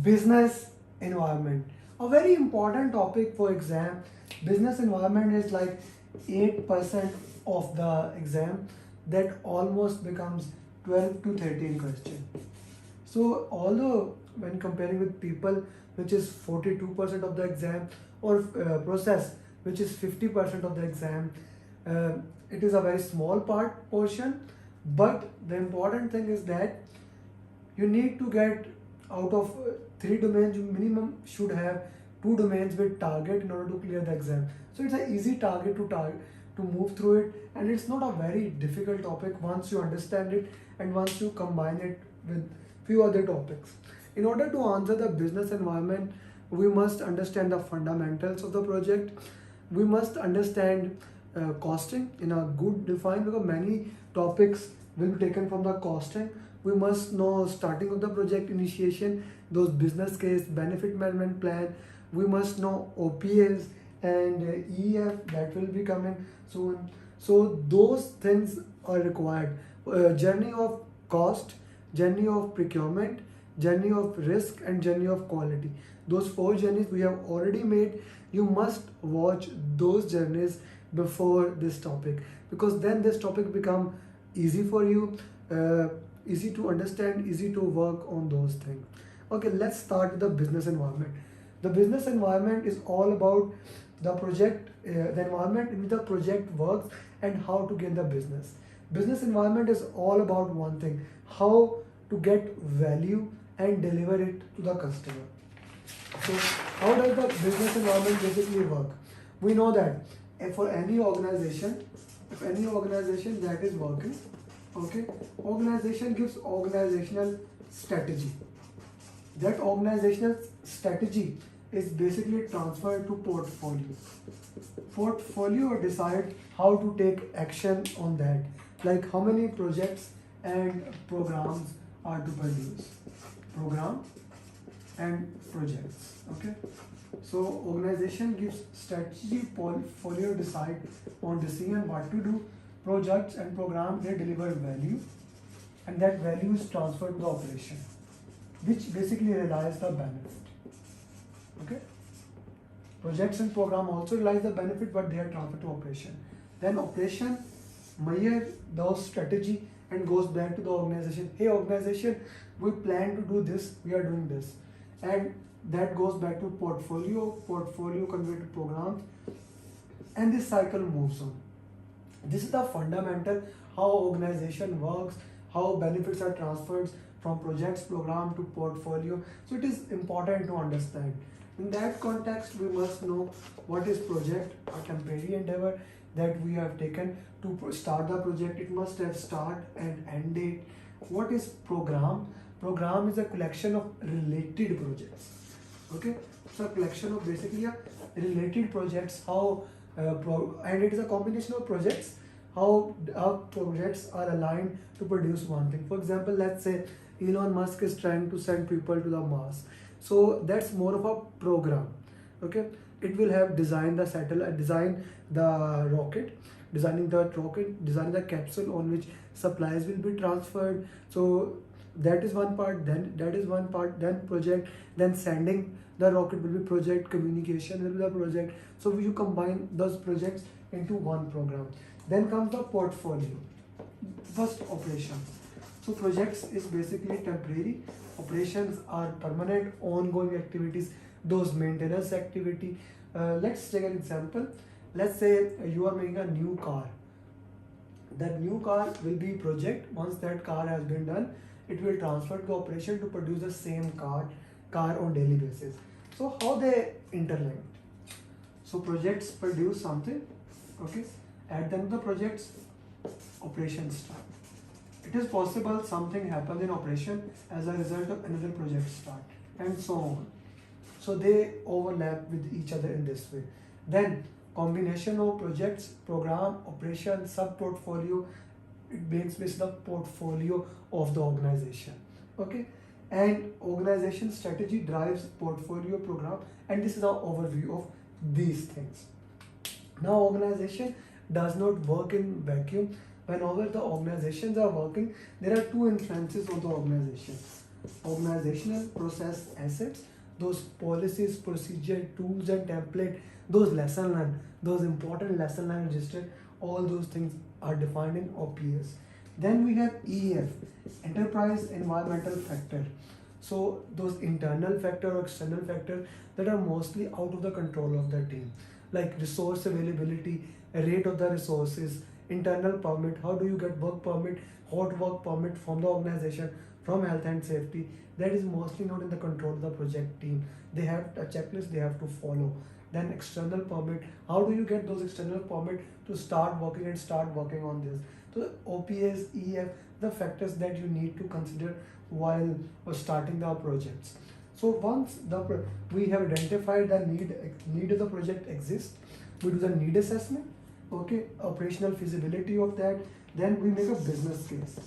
Business environment, a very important topic for exam. Business environment is like 8% of the exam, that almost becomes 12 to 13 question. So although when comparing with people, which is 42% of the exam, or process, which is 50% of the exam, uh, it is a very small portion. But the important thing is that you need to get out of three domains, you minimum should have two domains with target in order to clear the exam. So it's an easy target to move through it, and it's not a very difficult topic once you understand it and once you combine it with few other topics. In order to answer the business environment, we must understand the fundamentals of the project. We must understand costing in a good define, because many topics will be taken from the costing. We must know starting of the project initiation, those business case, benefit management plan. We must know OPS and EF that will be coming soon. So those things are required. Journey of cost, journey of procurement, journey of risk, and journey of quality. Those four journeys we have already made. You must watch those journeys before this topic, because then this topic become easy for you, easy to understand, easy to work on those things. Okay, let's start with the business environment. The business environment is all about the project, the environment in which the project works and how to get the business. Business environment is all about one thing: how to get value and deliver it to the customer. So how does the business environment basically work? We know that for any organization, if any organization that is working, okay, organization gives organizational strategy. That organizational strategy is basically transferred to portfolio. Portfolio decide how to take action on that, like how many projects and programs are to produce. Program and projects. Okay, so organization gives strategy, portfolio decide on decision what to do. Projects and program, they deliver value, and that value is transferred to the operation, which basically realize the benefit. Okay, projects and program also realize the benefit, but they are transferred to operation. Then operation measure those strategy and goes back to the organization. Hey organization, we plan to do this, we are doing this, and that goes back to portfolio. Portfolio convert to programs, and this cycle moves on. This is the fundamental how organization works, how benefits are transferred from projects, program to portfolio. So it is important to understand. In that context, we must know what is project, a temporary endeavor that we have taken to start the project. It must have start and end date. What is program? Program is a collection of related projects. Okay, so a collection of basically a related projects. How and it is a combination of projects. How projects are aligned to produce one thing. For example, let's say Elon Musk is trying to send people to the Mars. So that's more of a program. Okay, it will have design the satellite, design the rocket, design the capsule on which supplies will be transferred. So that is one part. Then that is one part. Then project. Then sending the rocket will be project. Communication will be the project. So you combine those projects into one program. Then comes the portfolio. First, operations. So projects is basically temporary. Operations are permanent, ongoing activities. Those maintenance activity. Let's take an example. Let's say you are making a new car. That new car will be project. Once that car has been done, it will transfer to operation to produce the same car on daily basis. So how they interlinked? So projects produce something. Okay, at the end of the projects, operations start. It is possible something happens in operation as a result of another project start, and so on. So they overlap with each other in this way. Then combination of projects, program, operation, sub portfolio, it makes this the portfolio of the organization. Okay, and organization strategy drives portfolio, program, and this is our overview of these things. Now organization does not work in vacuum. Whenever the organizations are working, there are two influences on the organization. organizational process assets, those policies, procedure, tools and template, those lesson learned, those important lesson learned registered, all those things are defined in OPS. Then we have EF, enterprise environmental factor. So those internal factor or external factors that are mostly out of the control of the team, like resource availability, rate of the resources, internal permit, how do you get work permit, hot work permit from the organization, from health and safety, that is mostly not in the control of the project team. They have a checklist they have to follow. Then external permit, how do you get those external permit to start working on this. So OPS, EF, the factors that you need to consider while starting the projects. So once we have identified the need of the project exists, we do the need assessment, okay, operational feasibility of that, then we make a business case.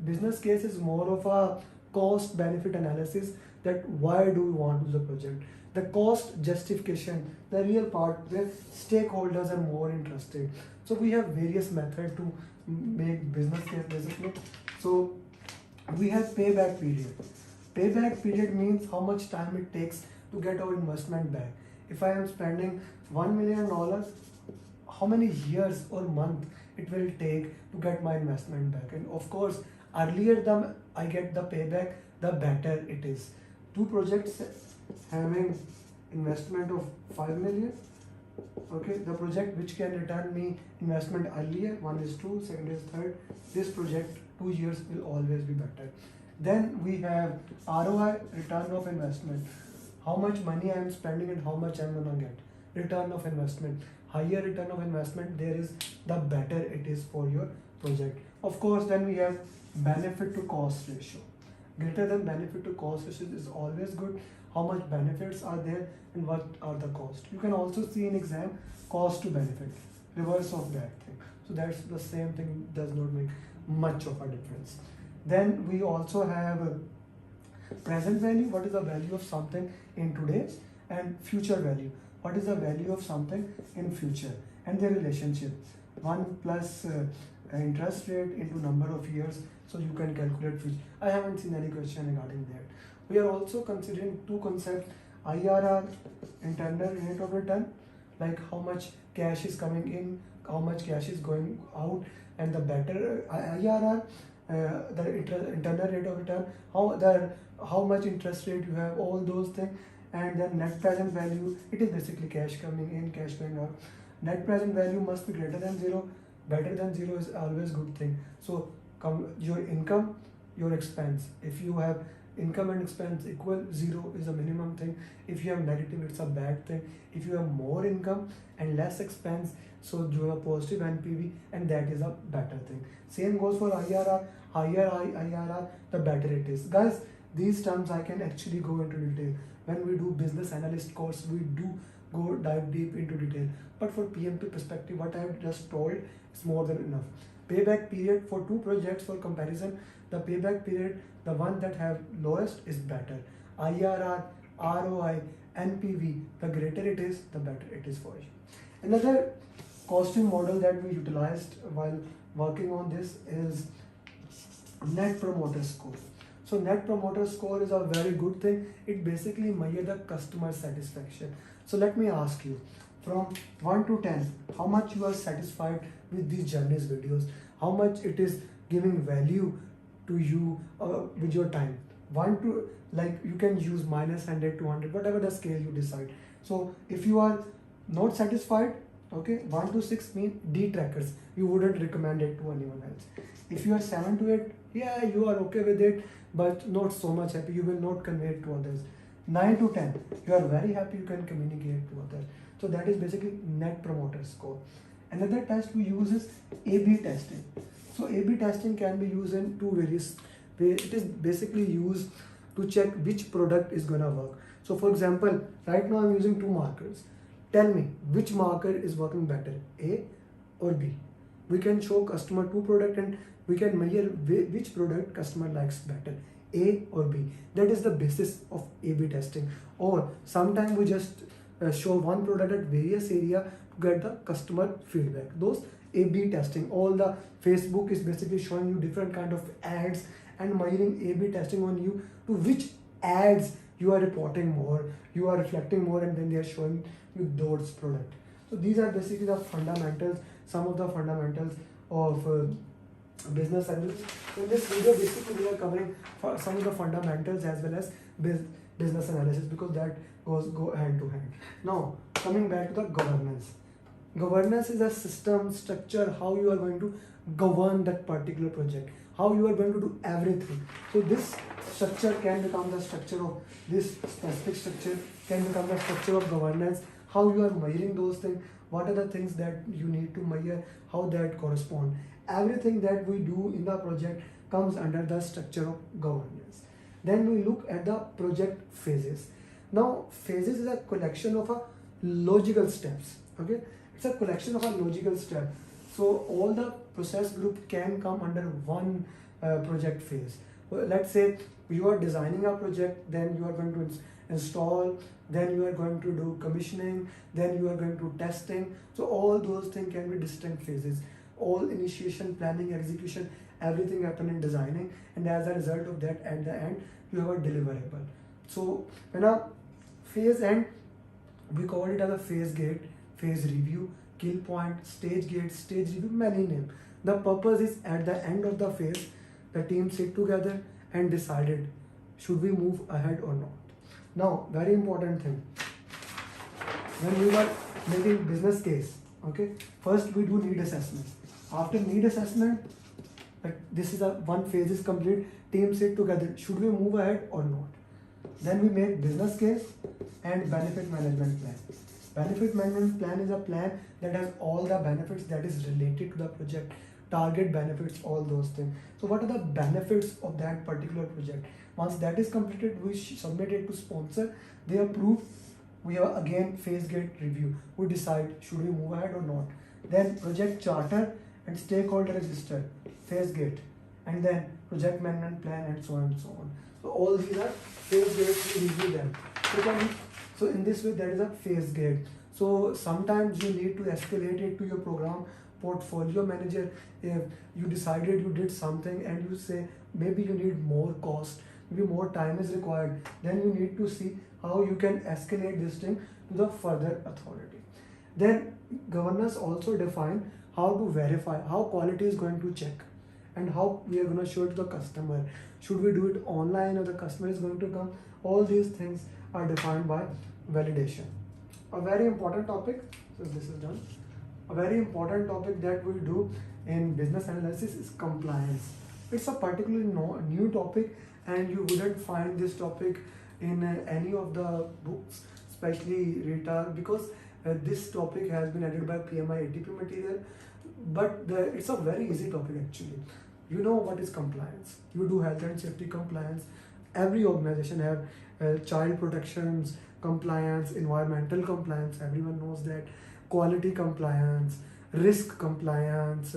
Business case is more of a cost benefit analysis, that why do we want to do the project, the cost justification, the real part where stakeholders are more interested. So we have various methods to make business case basically. So we have payback period. Payback period means how much time it takes to get our investment back. If I am spending $1 million, how many years or month it will take to get my investment back. And of course, earlier I get the payback, the better it is. Two projects having investment of 5 million, okay, the project which can return me investment earlier, one is 2, second is 3rd, this project 2 years will always be better. Then we have ROI, return of investment, how much money I am spending and how much I am gonna get. Return of investment, higher return of investment there is, the better it is for your project. Of course, then we have benefit to cost ratio. Greater than benefit to cost ratio is always good. How much benefits are there and what are the cost. You can also see in exam cost to benefit, reverse of that thing. So that's the same thing, does not make much of a difference. Then we also have present value, what is the value of something in today, and future value, what is the value of something in future, and their relationship. 1 plus interest rate into number of years, so you can calculate future. I haven't seen any question regarding that. We are also considering two concepts, IRR, internal rate of return, like how much cash is coming in, how much cash is going out, and the better IRR, internal rate of return, how much interest rate you have, all those things. And then net present value, it is basically cash coming in, cash going out. Net present value must be greater than 0, better than 0 is always good thing. So your income, your expense, if you have income and expense equal, 0 is a minimum thing. If you have negative, it's a bad thing. If you have more income and less expense, so you have a positive NPV, and that is a better thing. Same goes for IRR. Higher IRR, the better it is. Guys, these terms I can actually go into detail. When we do business analyst course, we do go dive deep into detail. But for PMP perspective, what I have just told is more than enough. Payback period for two projects for comparison, the payback period, the one that have lowest is better. IRR, ROI, NPV, the greater it is, the better it is for you. Another costing model that we utilized while working on this is net promoter score. So net promoter score is a very good thing. It basically measures the customer satisfaction. So let me ask you, from 1 to 10, how much you are satisfied with these journeys videos, how much it is giving value to you with your time. 1 to, like, you can use -100, 200, whatever the scale you decide. So if you are not satisfied, okay, 1 to 6 mean detrackers, you wouldn't recommend it to anyone else. If you are 7 to 8, yeah, you are okay with it, but not so much happy, you will not convey it to others. 9 to 10, you are very happy, you can communicate to others. So that is basically net promoter score. Another test we use is A/B testing. So A/B testing can be used in two various ways. It is basically used to check which product is gonna work. So for example, right now I'm using two markers. Tell me which marker is working better, A or B. We can show customer two product and we can measure which product customer likes better, A or B. That is the basis of A/B testing. Or sometimes we just show one product at various area to get the customer feedback. Those A/B testing, all the Facebook is basically showing you different kind of ads and measuring A/B testing on you to which ads you are reporting more, you are reflecting more, and then they are showing you those product. So these are basically the fundamentals, some of the fundamentals of business analysis. In this video, basically we are covering some of the fundamentals as well as business analysis, because that go hand to hand. Now coming back to the governance. Governance is a system structure, how you are going to govern that particular project, how you are going to do everything. So this structure can become the structure of this specific structure, can become the structure of governance, how you are measuring those things, what are the things that you need to measure, how that correspond. Everything that we do in the project comes under the structure of governance. Then we look at the project phases. Now phases is a collection of a logical steps. Okay, it's a collection of a logical step. So all the process group can come under one project phase. Well, let's say you are designing a project, then you are going to install, then you are going to do commissioning, then you are going to testing. So all those things can be distinct phases. All initiation, planning, execution, everything happen in designing, and as a result of that, at the end you have a deliverable. So when a phase end, we call it as a phase gate, phase review, kill point, stage gate, stage review, many name. The purpose is at the end of the phase, the team sit together and decided should we move ahead or not. Now very important thing, when we were making business case, okay, first we do need assessment. After need assessment, this is a one phase is complete, team sit together, should we move ahead or not. Then we make business case and benefit management plan. Benefit management plan is a plan that has all the benefits that is related to the project, target benefits, all those things. So what are the benefits of that particular project? Once that is completed, we submit it to sponsor, they approve, we have again phase gate review, we decide should we move ahead or not. Then project charter and stakeholder register, phase gate, and then project management plan, and so on and so on. So all these are phase gates, we review them. So in this way, that is a phase gate. So sometimes you need to escalate it to your program portfolio manager. If you decided you did something and you say maybe you need more cost, maybe more time is required, then you need to see how you can escalate this thing to the further authority. Then governance also define how to verify, how quality is going to check, and how we are going to show it to the customer. Should we do it online or the customer is going to come? All these things are defined by validation. A very important topic, so this is done. A very important topic that we do in business analysis is compliance. It's a particularly new topic, and you wouldn't find this topic in any of the books, especially Rita, because this topic has been added by PMI ATP material. But it's a very easy topic actually. You know what is compliance. You do health and safety compliance. Every organization have child protections compliance, environmental compliance, everyone knows that, quality compliance, risk compliance,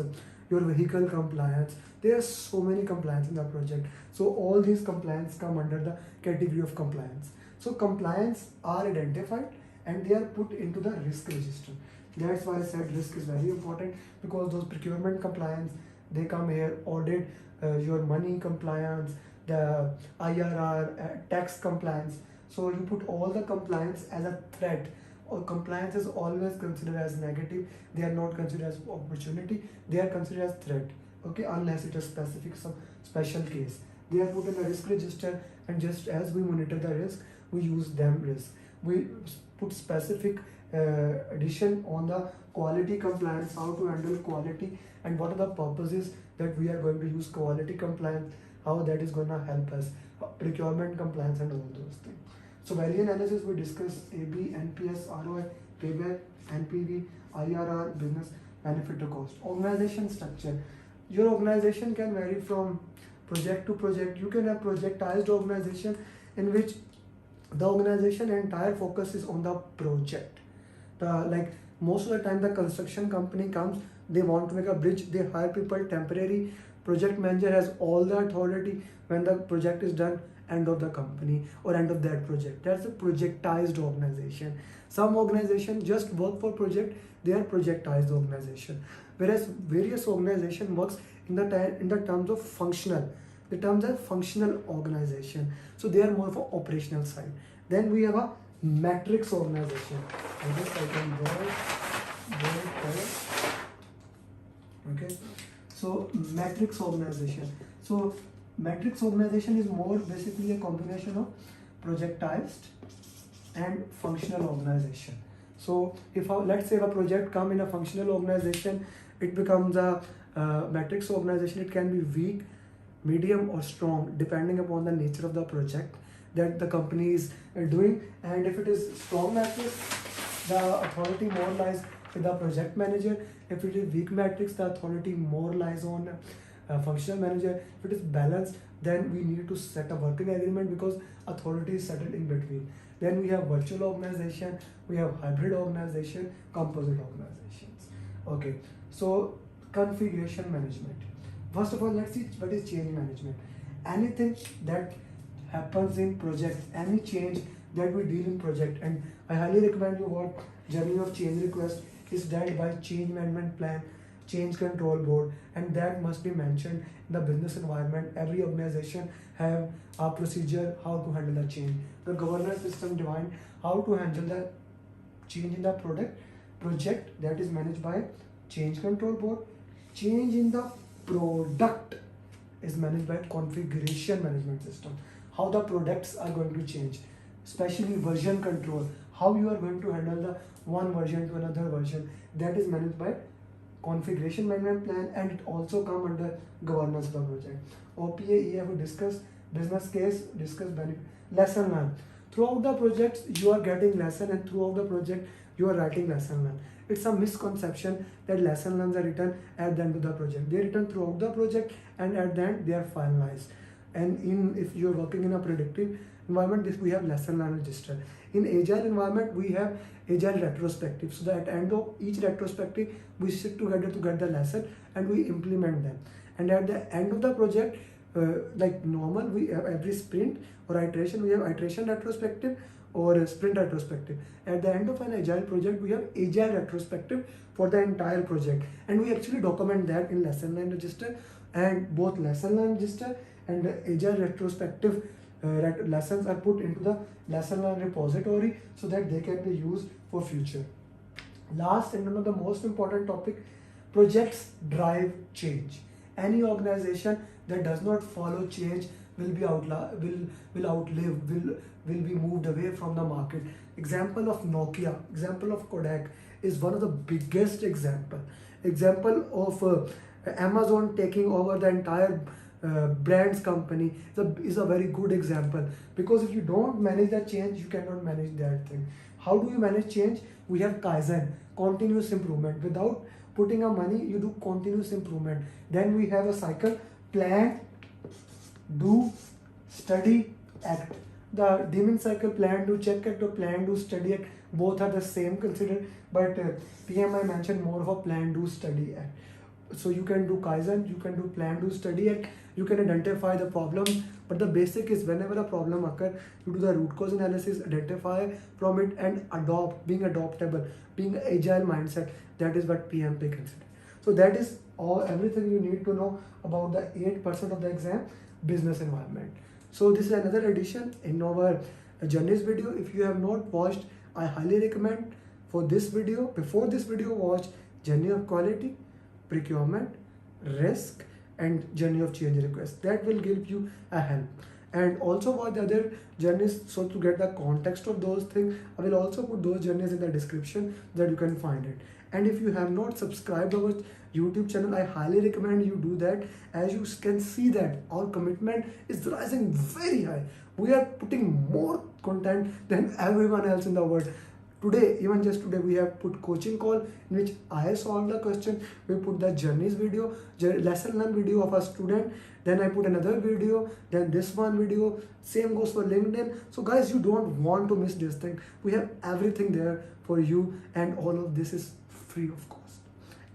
your vehicle compliance. There are so many compliance in the project. So all these compliance come under the category of compliance. So compliance are identified and they are put into the risk register. That's why I said risk is very important, because those procurement compliance, they come here, audit, your money compliance, the IRR, tax compliance. So you put all the compliance as a threat, or compliance is always considered as negative. They are not considered as opportunity, they are considered as threat. Okay, unless it is specific, some special case. They are put in the risk register, and just as we monitor the risk, we use them risk. We put specific addition on the quality compliance, how to handle quality, and what are the purposes that we are going to use quality compliance, how that is going to help us, procurement compliance and all those things. So value analysis, we discuss AB, NPS, ROI, payback, NPV, IRR, business benefit to cost. Organization structure. Your organization can vary from project to project. You can have projectized organization in which the organization entire focus is on the project. Like most of the time the construction company comes, they want to make a bridge, they hire people temporary, project manager has all the authority. When the project is done, end of the company or end of that project. That's a projectized organization. Some organization just work for project, they are projectized organization. Whereas various organization works in the terms of functional. The terms are functional organization. So they are more for operational side. Then we have a matrix organization. I guess I can draw it. Okay. So matrix organization. So matrix organization is more basically a combination of projectized and functional organization. So if let's say if a project come in a functional organization, it becomes a matrix organization. It can be weak, medium or strong depending upon the nature of the project that the company is doing. And if it is strong matrix, the authority more lies with the project manager. If it is weak matrix, the authority more lies on functional manager. If it is balanced, then we need to set a working agreement because authority is settled in between. Then we have virtual organization, we have hybrid organization, composite organizations. Okay, so configuration management. First of all, let's see what is change management. Anything that happens in project, any change that we deal in project, and I highly recommend you what journey of change request is dealt by change management plan, change control board, and that must be mentioned in the business environment. Every organization have a procedure how to handle the change. The governance system define how to handle the change in the project that is managed by change control board. Change in the product is managed by configuration management system. How the products are going to change, especially version control, how you are going to handle the one version to another version, that is managed by configuration management plan, and it also come under governance of the project. OPA, EF discuss business case, discuss benefit, lesson learned. Throughout the project you are getting lesson, and throughout the project you are writing lesson learned. It's a misconception that lesson learns are written at the end of the project. They are written throughout the project, and at the end they are finalized. And if you are working in a predictive environment, this we have lesson learned register. In agile environment, we have agile retrospective. So that at the end of each retrospective, we sit together to get the lesson and we implement them. And at the end of the project, like normal, we have every sprint or iteration, we have iteration retrospective or a sprint retrospective. At the end of an agile project, we have agile retrospective for the entire project, and we actually document that in lesson learned register. And both lesson learned register and the agile retrospective lessons are put into the lesson learned repository so that they can be used for future. Last and one of the most important topic, projects drive change. Any organization that does not follow change will be will be moved away from the market. Example of Nokia, example of Kodak is one of the biggest example of Amazon taking over the entire brands company is a very good example, because if you don't manage that change, you cannot manage that thing. How do you manage change? We have Kaizen, continuous improvement. Without putting a money, you do continuous improvement. Then we have a cycle, plan, do, study, act. The Demon cycle, plan, do, check, act, or plan, do, study, act, both are the same considered, but PMI mentioned more of a plan, do, study, act. So you can do Kaizen, you can do plan, do, study, act, you can identify the problem, but the basic is whenever a problem occurs, you do the root cause analysis, identify from it, and adopt, being adoptable, being agile mindset. That is what PMP consider. So that is everything you need to know about the 8% of the exam, business environment. So this is another edition in our journeys video. If you have not watched, I highly recommend for this video, before this video, watch journey of quality, procurement, risk, and journey of change request. That will give you a help. And also watch the other journeys, so to get the context of those things, I will also put those journeys in the description that you can find it. And if you have not subscribed our YouTube channel, I highly recommend you do that. As you can see that our commitment is rising very high. We are putting more content than everyone else in the world. Today, even just today, we have put coaching call in which I solved the question. We put the journeys video, lesson learn video of a student. Then I put another video, then this one video. Same goes for LinkedIn. So guys, you don't want to miss this thing. We have everything there for you, and all of this is free of cost.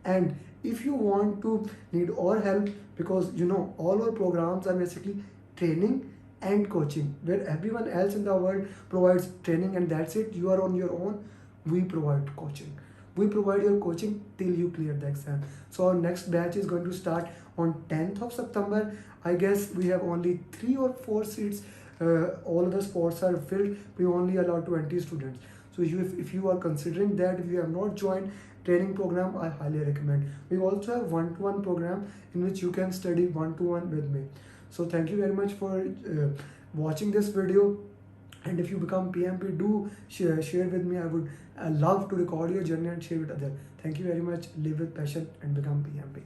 And if you want to need our help, because you know all our programs are basically training and coaching, where everyone else in the world provides training and that's it, you are on your own. We provide coaching. We provide your coaching till you clear the exam. So our next batch is going to start on 10th of September. I guess we have only 3 or 4 seats. All the spots are filled. We only allow 20 students. So if you are considering that, if you have not joined training program, I highly recommend. We also have one-to-one program in which you can study one-to-one with me. So thank you very much for watching this video. And if you become PMP, do share with me. I would love to record your journey and share with others. Thank you very much. Live with passion and become PMP.